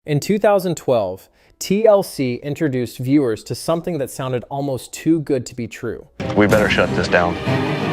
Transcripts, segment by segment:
In 2012, TLC introduced viewers to something that sounded almost too good to be true. We better shut this down.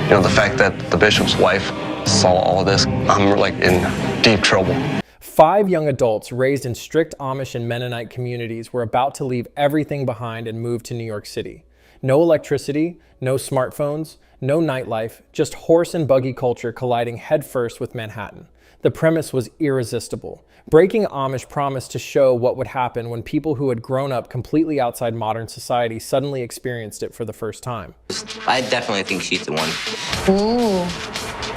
You know, the fact that the bishop's wife saw all of this, I'm like in deep trouble. 5 young adults raised in strict Amish and Mennonite communities were about to leave everything behind and move to New York City. No electricity, no smartphones, no nightlife, just horse and buggy culture colliding headfirst with Manhattan. The premise was irresistible. Breaking Amish promised to show what would happen when people who had grown up completely outside modern society suddenly experienced it for the first time. I definitely think she's the one. Ooh,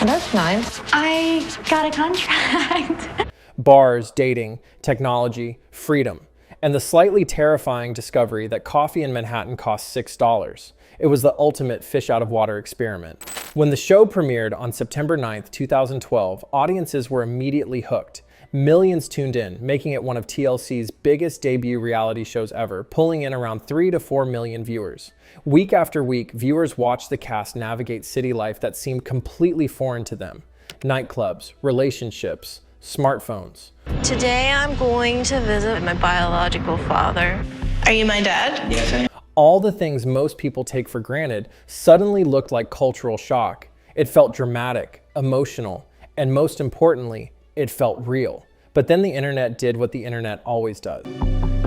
that's nice. I got a contract. Bars, dating, technology, freedom, and the slightly terrifying discovery that coffee in Manhattan costs $6. It was the ultimate fish out of water experiment. When the show premiered on September 9th, 2012, audiences were immediately hooked. Millions tuned in, making it one of TLC's biggest debut reality shows ever, pulling in around 3 to 4 million viewers. Week after week, viewers watched the cast navigate city life that seemed completely foreign to them. Nightclubs, relationships, smartphones. Today I'm going to visit my biological father. Are you my dad? Yes, I am. All the things most people take for granted suddenly looked like cultural shock. It felt dramatic, emotional, and most importantly, it felt real. But then the internet did what the internet always does.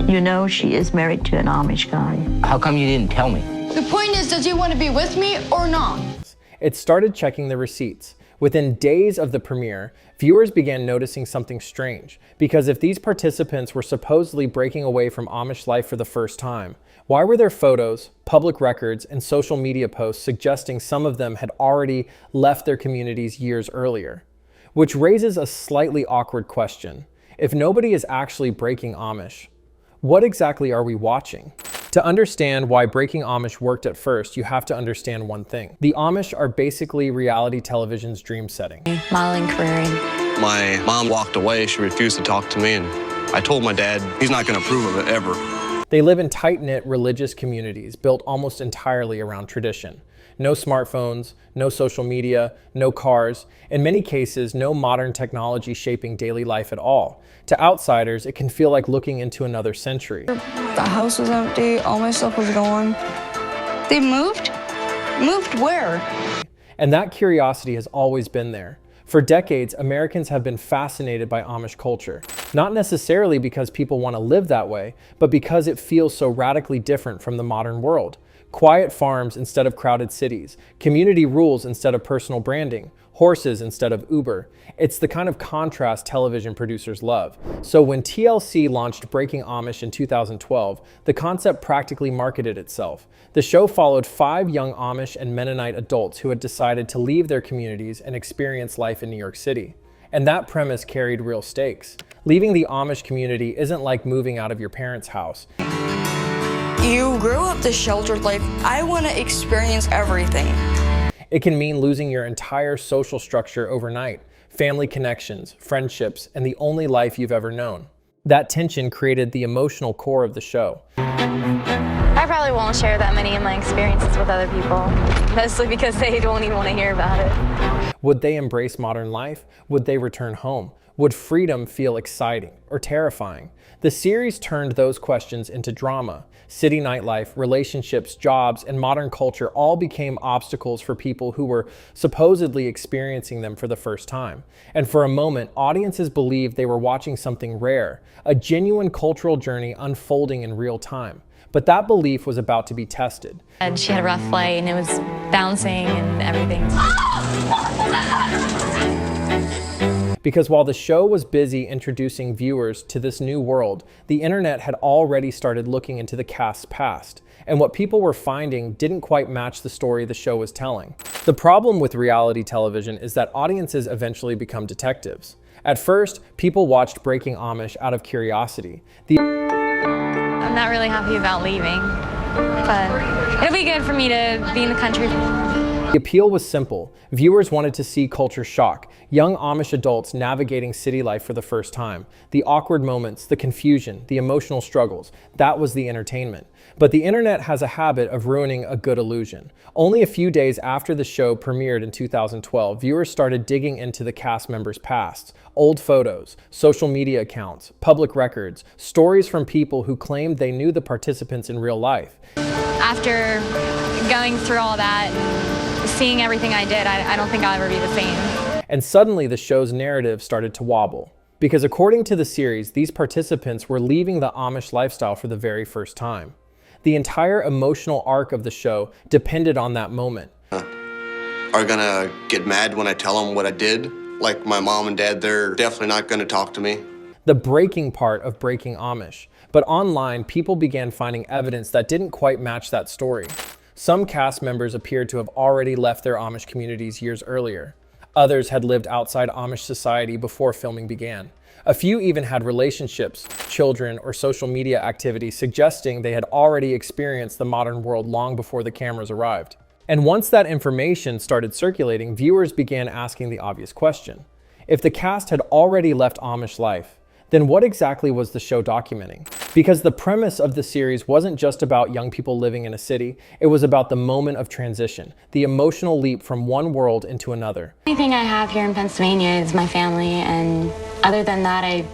You know she is married to an Amish guy. How come you didn't tell me? The point is, does he want to be with me or not? It started checking the receipts. Within days of the premiere, viewers began noticing something strange, because if these participants were supposedly breaking away from Amish life for the first time, why were there photos, public records, and social media posts suggesting some of them had already left their communities years earlier? Which raises a slightly awkward question. If nobody is actually breaking Amish, what exactly are we watching? To understand why Breaking Amish worked at first, you have to understand one thing. The Amish are basically reality television's dream setting. Modeling career. My mom walked away. She refused to talk to me, and I told my dad he's not going to approve of it ever. They live in tight-knit religious communities built almost entirely around tradition. No smartphones, no social media, no cars, in many cases, no modern technology shaping daily life at all. To outsiders, it can feel like looking into another century. The house was empty, all my stuff was gone. They moved? Moved where? And that curiosity has always been there. For decades, Americans have been fascinated by Amish culture, not necessarily because people want to live that way, but because it feels so radically different from the modern world. Quiet farms instead of crowded cities, community rules instead of personal branding, horses instead of Uber. It's the kind of contrast television producers love. So when TLC launched Breaking Amish in 2012, the concept practically marketed itself. The show followed 5 young Amish and Mennonite adults who had decided to leave their communities and experience life in New York City. And that premise carried real stakes. Leaving the Amish community isn't like moving out of your parents' house. You grew up this sheltered life. I want to experience everything. It can mean losing your entire social structure overnight, family connections, friendships, and the only life you've ever known. That tension created the emotional core of the show. I probably won't share that many of my experiences with other people, mostly because they don't even want to hear about it. Would they embrace modern life? Would they return home? Would freedom feel exciting or terrifying? The series turned those questions into drama. City nightlife, relationships, jobs, and modern culture all became obstacles for people who were supposedly experiencing them for the first time. And for a moment, audiences believed they were watching something rare, a genuine cultural journey unfolding in real time. But that belief was about to be tested. And she had a rough flight and it was bouncing and everything. Because while the show was busy introducing viewers to this new world, the internet had already started looking into the cast's past, and what people were finding didn't quite match the story the show was telling. The problem with reality television is that audiences eventually become detectives. At first, people watched Breaking Amish out of curiosity. I'm not really happy about leaving, but it'll be good for me to be in the country. The appeal was simple. Viewers wanted to see culture shock, young Amish adults navigating city life for the first time. The awkward moments, the confusion, the emotional struggles, that was the entertainment. But the internet has a habit of ruining a good illusion. Only a few days after the show premiered in 2012, viewers started digging into the cast members' pasts, old photos, social media accounts, public records, stories from people who claimed they knew the participants in real life. After going through all that and seeing everything I did, I don't think I'll ever be the same. And suddenly the show's narrative started to wobble. Because according to the series, these participants were leaving the Amish lifestyle for the very first time. The entire emotional arc of the show depended on that moment. Are gonna get mad when I tell them what I did. Like my mom and dad, they're definitely not gonna talk to me. The breaking part of Breaking Amish. But online, people began finding evidence that didn't quite match that story. Some cast members appeared to have already left their Amish communities years earlier. Others had lived outside Amish society before filming began. A few even had relationships, children, or social media activity suggesting they had already experienced the modern world long before the cameras arrived. And once that information started circulating, viewers began asking the obvious question. If the cast had already left Amish life, then what exactly was the show documenting? Because the premise of the series wasn't just about young people living in a city, it was about the moment of transition, the emotional leap from one world into another. The only thing I have here in Pennsylvania is my family, and other than that, I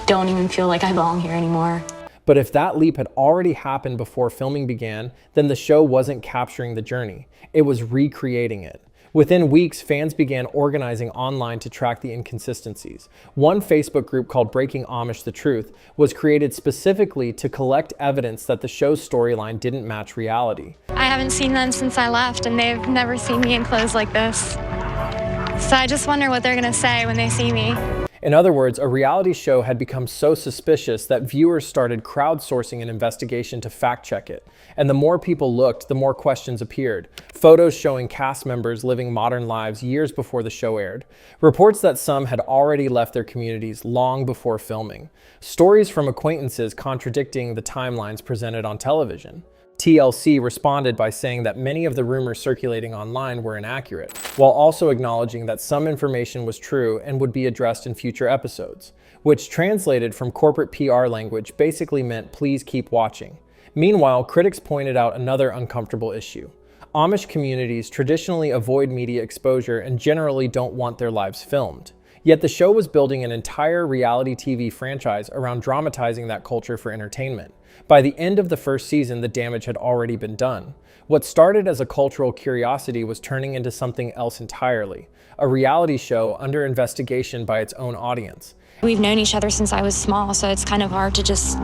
don't even feel like I belong here anymore. But if that leap had already happened before filming began, then the show wasn't capturing the journey, it was recreating it. Within weeks, fans began organizing online to track the inconsistencies. One Facebook group called Breaking Amish the Truth was created specifically to collect evidence that the show's storyline didn't match reality. I haven't seen them since I left, and they've never seen me in clothes like this. So I just wonder what they're gonna say when they see me. In other words, a reality show had become so suspicious that viewers started crowdsourcing an investigation to fact-check it. And the more people looked, the more questions appeared. Photos showing cast members living modern lives years before the show aired. Reports that some had already left their communities long before filming. Stories from acquaintances contradicting the timelines presented on television. TLC responded by saying that many of the rumors circulating online were inaccurate, while also acknowledging that some information was true and would be addressed in future episodes, which translated from corporate PR language basically meant please keep watching. Meanwhile, critics pointed out another uncomfortable issue. Amish communities traditionally avoid media exposure and generally don't want their lives filmed. Yet the show was building an entire reality TV franchise around dramatizing that culture for entertainment. By the end of the first season, the damage had already been done. What started as a cultural curiosity was turning into something else entirely, a reality show under investigation by its own audience. We've known each other since I was small, so it's kind of hard to just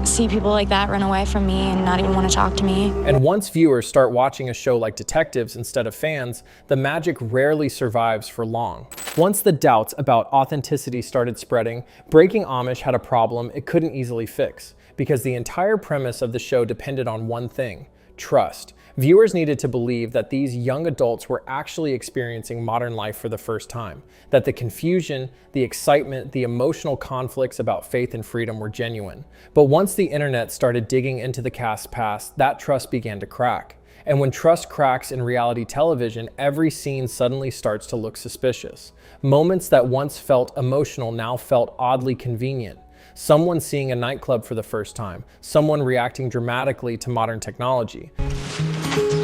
see people like that run away from me and not even want to talk to me. And once viewers start watching a show like Detectives instead of fans, the magic rarely survives for long. Once the doubts about authenticity started spreading, Breaking Amish had a problem it couldn't easily fix, because the entire premise of the show depended on one thing: trust. Viewers needed to believe that these young adults were actually experiencing modern life for the first time, that the confusion, the excitement, the emotional conflicts about faith and freedom were genuine. But once the internet started digging into the cast's past, that trust began to crack. And when trust cracks in reality television, every scene suddenly starts to look suspicious. Moments that once felt emotional now felt oddly convenient. Someone seeing a nightclub for the first time, someone reacting dramatically to modern technology.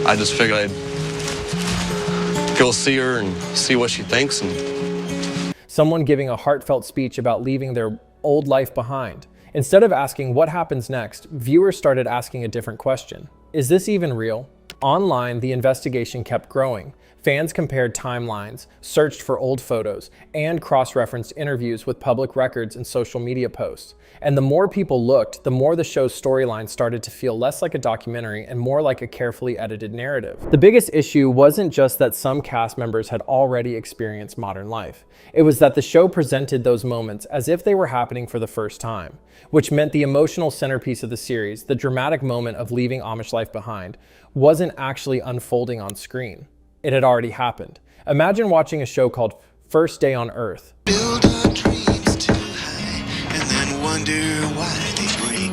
I just figured I'd go see her and see what she thinks. And someone giving a heartfelt speech about leaving their old life behind. Instead of asking what happens next, viewers started asking a different question. Is this even real? Online, the investigation kept growing. Fans compared timelines, searched for old photos, and cross-referenced interviews with public records and social media posts. And the more people looked, the more the show's storyline started to feel less like a documentary and more like a carefully edited narrative. The biggest issue wasn't just that some cast members had already experienced modern life. It was that the show presented those moments as if they were happening for the first time, which meant the emotional centerpiece of the series, the dramatic moment of leaving Amish life behind, wasn't actually unfolding on screen. It had already happened. Imagine watching a show called First Day on Earth. Build our dreams too high and then wonder why they break.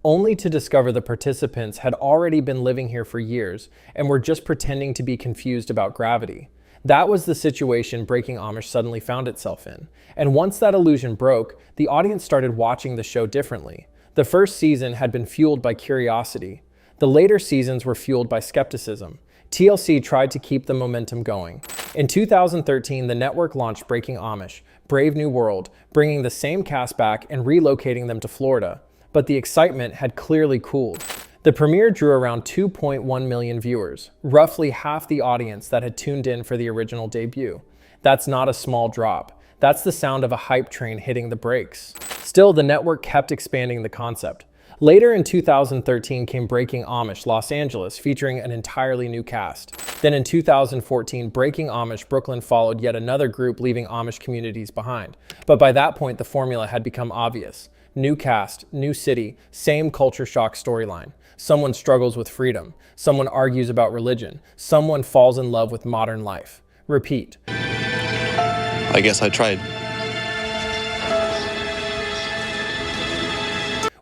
only to discover the participants had already been living here for years and were just pretending to be confused about gravity. That was the situation Breaking Amish suddenly found itself in. And once that illusion broke, the audience started watching the show differently. The first season had been fueled by curiosity. The later seasons were fueled by skepticism. TLC tried to keep the momentum going. In 2013, the network launched Breaking Amish, Brave New World, bringing the same cast back and relocating them to Florida. But the excitement had clearly cooled. The premiere drew around 2.1 million viewers, roughly half the audience that had tuned in for the original debut. That's not a small drop. That's the sound of a hype train hitting the brakes. Still, the network kept expanding the concept. Later in 2013 came Breaking Amish Los Angeles, featuring an entirely new cast. Then in 2014, Breaking Amish Brooklyn followed yet another group, leaving Amish communities behind. But by that point, the formula had become obvious. New cast, new city, same culture shock storyline. Someone struggles with freedom. Someone argues about religion. Someone falls in love with modern life. Repeat. I guess I tried.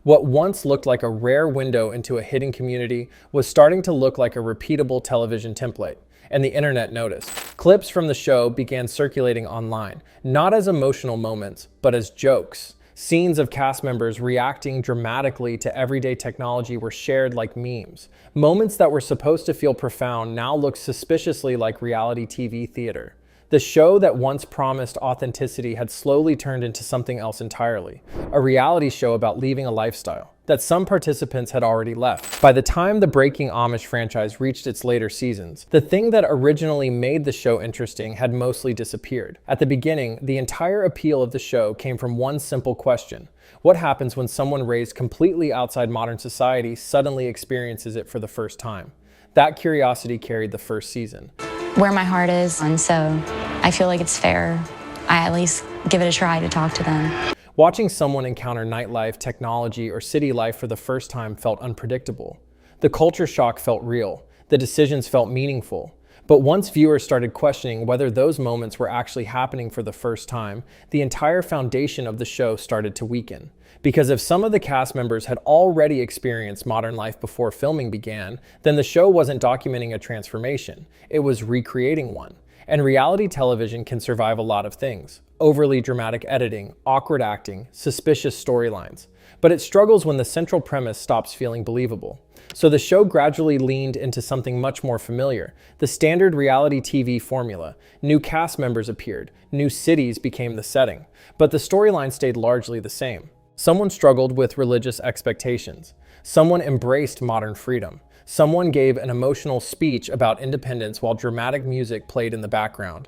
What once looked like a rare window into a hidden community was starting to look like a repeatable television template, and the internet noticed. Clips from the show began circulating online, not as emotional moments, but as jokes. Scenes of cast members reacting dramatically to everyday technology were shared like memes. Moments that were supposed to feel profound now look suspiciously like reality TV theater. The show that once promised authenticity had slowly turned into something else entirely, a reality show about leaving a lifestyle that some participants had already left. By the time the Breaking Amish franchise reached its later seasons, the thing that originally made the show interesting had mostly disappeared. At the beginning, the entire appeal of the show came from one simple question: what happens when someone raised completely outside modern society suddenly experiences it for the first time? That curiosity carried the first season. Where my heart is, and so I feel like it's fair. I at least give it a try to talk to them. Watching someone encounter nightlife, technology, or city life for the first time felt unpredictable. The culture shock felt real. The decisions felt meaningful. But once viewers started questioning whether those moments were actually happening for the first time, the entire foundation of the show started to weaken. Because if some of the cast members had already experienced modern life before filming began, then the show wasn't documenting a transformation, it was recreating one. And reality television can survive a lot of things: overly dramatic editing, awkward acting, suspicious storylines. But it struggles when the central premise stops feeling believable. So the show gradually leaned into something much more familiar: the standard reality TV formula. New cast members appeared, new cities became the setting, but the storyline stayed largely the same. Someone struggled with religious expectations. Someone embraced modern freedom. Someone gave an emotional speech about independence while dramatic music played in the background.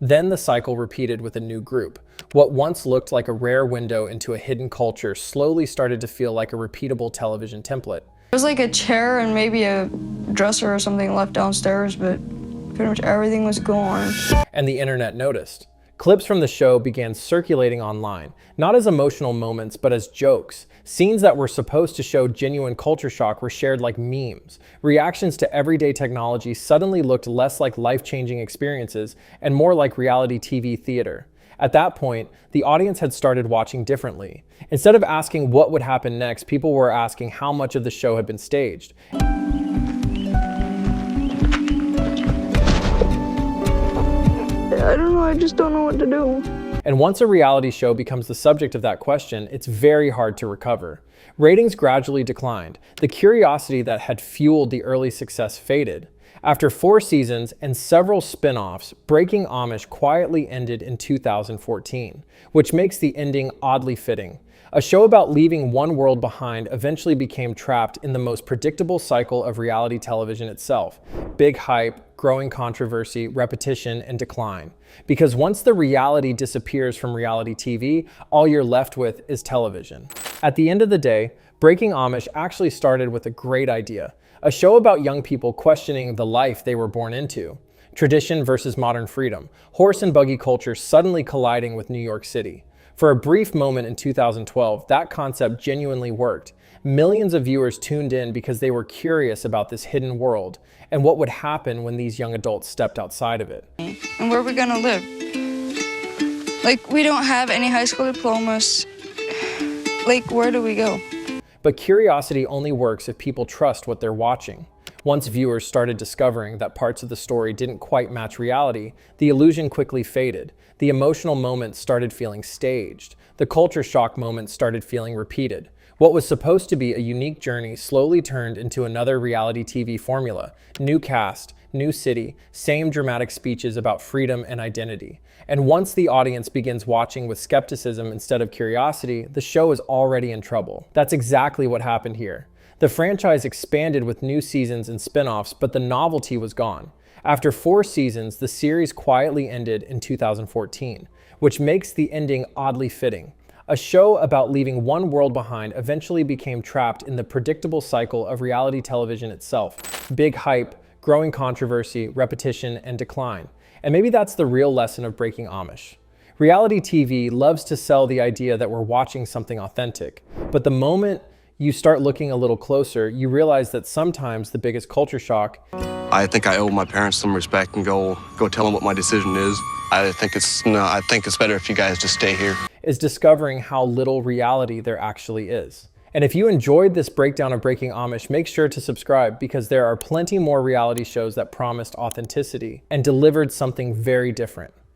Then the cycle repeated with a new group. What once looked like a rare window into a hidden culture slowly started to feel like a repeatable television template. There was like a chair and maybe a dresser or something left downstairs, but pretty much everything was gone. And the internet noticed. Clips from the show began circulating online, not as emotional moments, but as jokes. Scenes that were supposed to show genuine culture shock were shared like memes. Reactions to everyday technology suddenly looked less like life-changing experiences and more like reality TV theater. At that point, the audience had started watching differently. Instead of asking what would happen next, people were asking how much of the show had been staged. I don't know, I just don't know what to do. And once a reality show becomes the subject of that question, it's very hard to recover. Ratings gradually declined. The curiosity that had fueled the early success faded. After 4 seasons and several spin-offs, Breaking Amish quietly ended in 2014, which makes the ending oddly fitting. A show about leaving one world behind eventually became trapped in the most predictable cycle of reality television itself: big hype, growing controversy, repetition, and decline. Because once the reality disappears from reality TV, all you're left with is television. At the end of the day, Breaking Amish actually started with a great idea: a show about young people questioning the life they were born into. Tradition versus modern freedom, horse and buggy culture suddenly colliding with New York City. For a brief moment in 2012, that concept genuinely worked. Millions of viewers tuned in because they were curious about this hidden world and what would happen when these young adults stepped outside of it. And where are we gonna live? Like, we don't have any high school diplomas. Like, where do we go? But curiosity only works if people trust what they're watching. Once viewers started discovering that parts of the story didn't quite match reality, the illusion quickly faded. The emotional moments started feeling staged. The culture shock moments started feeling repeated. What was supposed to be a unique journey slowly turned into another reality TV formula. New cast, new city, same dramatic speeches about freedom and identity. And once the audience begins watching with skepticism instead of curiosity, the show is already in trouble. That's exactly what happened here. The franchise expanded with new seasons and spin-offs, but the novelty was gone. After 4 seasons, the series quietly ended in 2014, which makes the ending oddly fitting. A show about leaving one world behind eventually became trapped in the predictable cycle of reality television itself. Big hype, growing controversy, repetition, and decline. And maybe that's the real lesson of Breaking Amish. Reality TV loves to sell the idea that we're watching something authentic, but the moment you start looking a little closer, you realize that sometimes the biggest culture shock— I think I owe my parents some respect and go tell them what my decision is. I think it's better if you guys just stay here. —is discovering how little reality there actually is. And if you enjoyed this breakdown of Breaking Amish, make sure to subscribe, because there are plenty more reality shows that promised authenticity and delivered something very different.